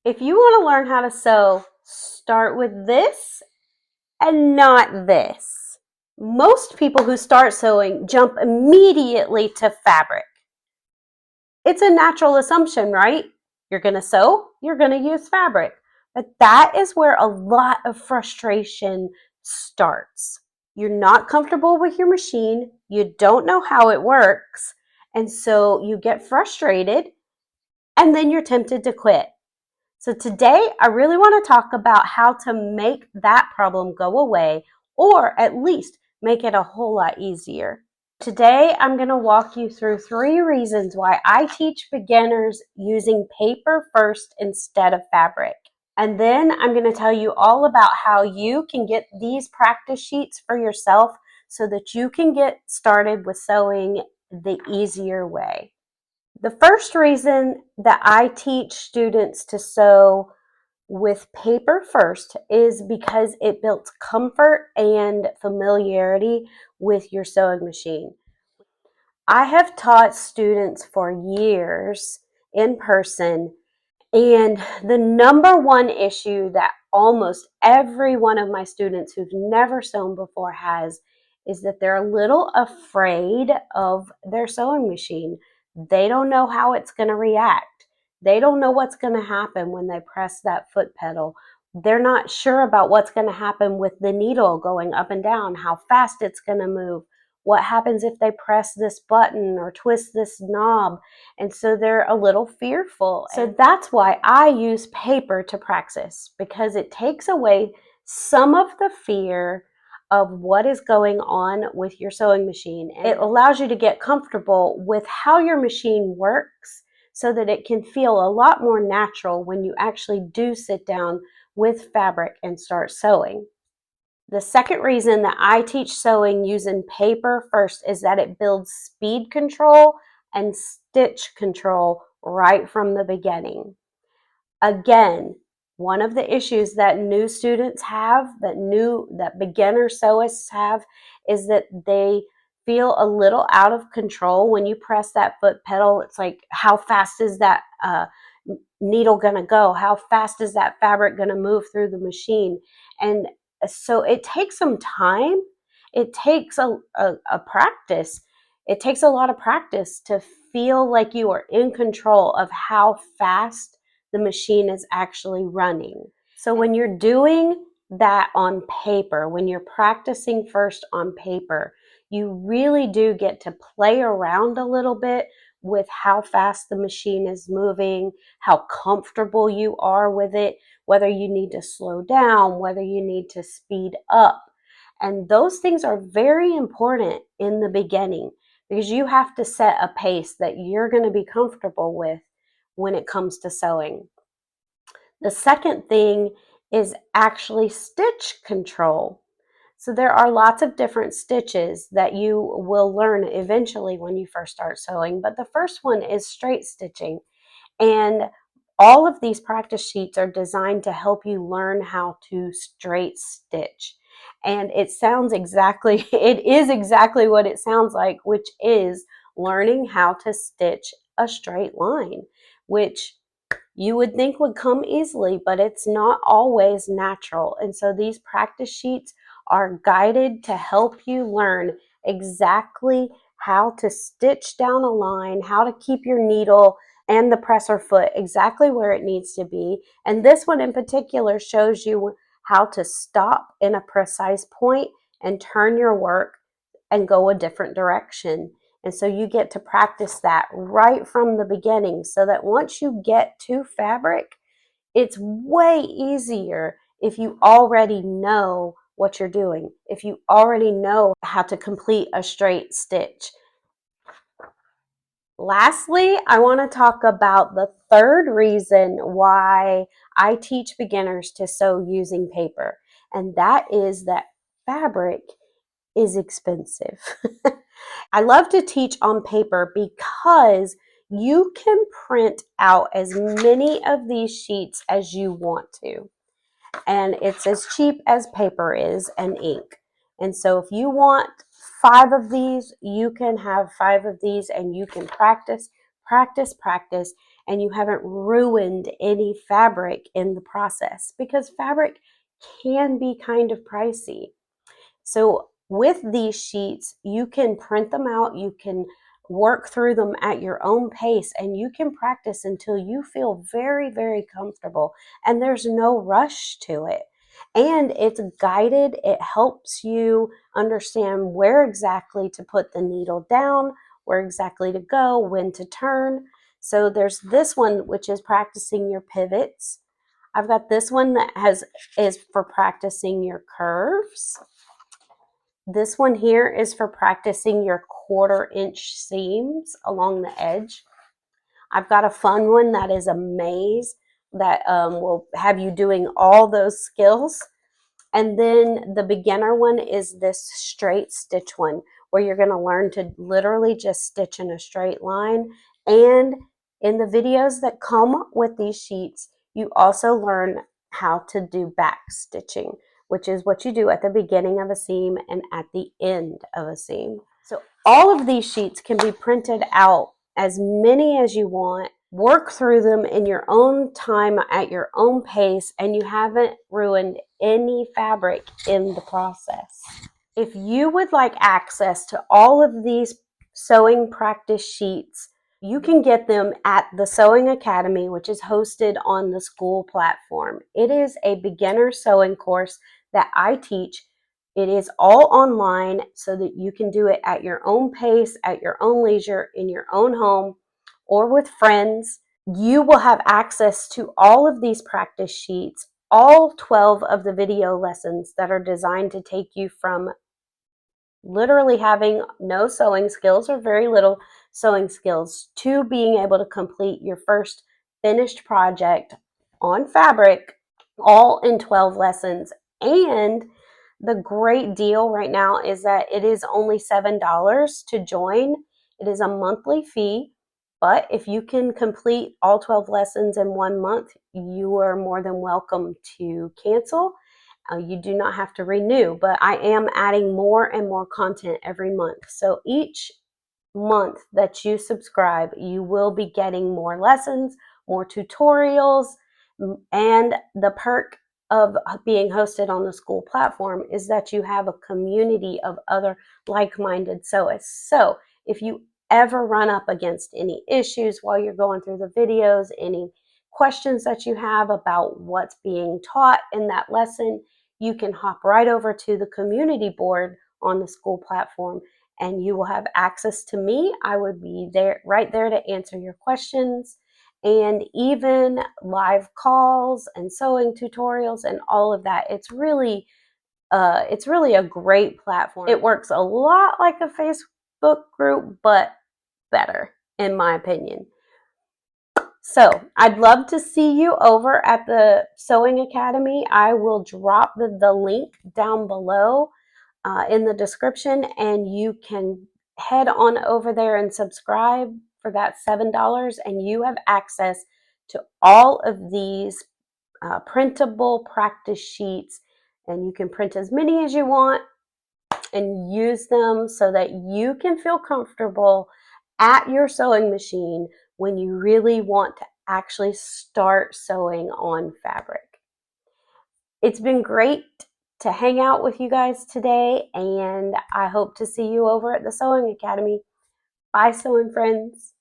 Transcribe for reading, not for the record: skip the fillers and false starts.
If you want to learn how to sew, start with this and not this. Most people who start sewing jump immediately to fabric. It's a natural assumption, right? You're going to sew, you're going to use fabric. But that is where a lot of frustration starts. You're not comfortable with your machine, you don't know how it works, and so you get frustrated and then you're tempted to quit. So today, I really want to talk about how to make that problem go away, or at least make it a whole lot easier. Today, I'm going to walk you through 3 reasons why I teach beginners using paper first instead of fabric. And then I'm going to tell you all about how you can get these practice sheets for yourself so that you can get started with sewing the easier way. The first reason that I teach students to sew with paper first is because it builds comfort and familiarity with your sewing machine. I have taught students for years in person, and the number one issue that almost every one of my students who've never sewn before has is that they're a little afraid of their sewing machine. They don't know how it's going to react. They don't know what's going to happen when they press that foot pedal. They're not sure about what's going to happen with the needle going up and down, how fast it's going to move, what happens if they press this button or twist this knob. And so they're a little fearful. So that's why I use paper to practice, because it takes away some of the fear of what is going on with your sewing machine. And it allows you to get comfortable with how your machine works so that it can feel a lot more natural when you actually do sit down with fabric and start sewing. The second reason that I teach sewing using paper first is that it builds speed control and stitch control right from the beginning. Again, one of the issues that new students have, that beginner sewists have, is that they feel a little out of control when you press that foot pedal. It's like, how fast is that needle gonna go? How fast is that fabric gonna move through the machine? And so it takes some time. It takes a practice. It takes a lot of practice to feel like you are in control of how fast the machine is actually running. So when you're doing that on paper, when you're practicing first on paper, you really do get to play around a little bit with how fast the machine is moving, how comfortable you are with it, whether you need to slow down, whether you need to speed up. And those things are very important in the beginning, because you have to set a pace that you're going to be comfortable with when it comes to sewing. The second thing is actually stitch control. So there are lots of different stitches that you will learn eventually when you first start sewing, but the first one is straight stitching. And all of these practice sheets are designed to help you learn how to straight stitch. And it is exactly what it sounds like, which is learning how to stitch a straight line, which you would think would come easily, but it's not always natural. And so these practice sheets are guided to help you learn exactly how to stitch down a line, how to keep your needle and the presser foot exactly where it needs to be. And this one in particular shows you how to stop in a precise point and turn your work and go a different direction. And so you get to practice that right from the beginning, so that once you get to fabric, it's way easier if you already know what you're doing, if you already know how to complete a straight stitch. Lastly, I want to talk about the third reason why I teach beginners to sew using paper, and that is that fabric is expensive. I love to teach on paper because you can print out as many of these sheets as you want to. And it's as cheap as paper is and ink. And so if you want 5 of these, you can have 5 of these, and you can practice, practice, practice. and you haven't ruined any fabric in the process, because fabric can be kind of pricey. So with these sheets, you can print them out, you can work through them at your own pace, and you can practice until you feel very, very comfortable, and there's no rush to it. And it's guided. It helps you understand where exactly to put the needle down, where exactly to go, when to turn. So there's this one, which is practicing your pivots. I've got this one that is for practicing your curves. This one here is for practicing your 1/4-inch seams along the edge. I've got a fun one that is a maze that will have you doing all those skills. And then the beginner one is this straight stitch one, where you're going to learn to literally just stitch in a straight line. And in the videos that come with these sheets, you also learn how to do back stitching, which is what you do at the beginning of a seam and at the end of a seam. So all of these sheets can be printed out, as many as you want. Work through them in your own time at your own pace, and you haven't ruined any fabric in the process. If you would like access to all of these sewing practice sheets, you can get them at the Sewing Academy, which is hosted on the school platform. It is a beginner sewing course that I teach. It is all online so that you can do it at your own pace, at your own leisure, in your own home, or with friends. You will have access to all of these practice sheets, all 12 of the video lessons that are designed to take you from literally having no sewing skills or very little sewing skills to being able to complete your first finished project on fabric, all in 12 lessons. And the great deal right now is that it is only $7 to join. It is a monthly fee, but if you can complete all 12 lessons in 1 month, you are more than welcome to cancel. You do not have to renew, but I am adding more and more content every month. So each month that you subscribe, you will be getting more lessons, more tutorials, and the perk of being hosted on the school platform is that you have a community of other like-minded sewists. So if you ever run up against any issues while you're going through the videos, any questions that you have about what's being taught in that lesson, you can hop right over to the community board on the school platform, and you will have access to me. I would be there, right there, to answer your questions, and even live calls and sewing tutorials and all of that. It's really a great platform. It works a lot like a Facebook group, but better, in my opinion. So I'd love to see you over at the Sewing Academy. I will drop the link down below in the description, and you can head on over there and subscribe for that $7, and you have access to all of these printable practice sheets, and you can print as many as you want and use them so that you can feel comfortable at your sewing machine when you really want to actually start sewing on fabric. It's been great to hang out with you guys today, and I hope to see you over at the Sewing Academy. Bye, sewing friends.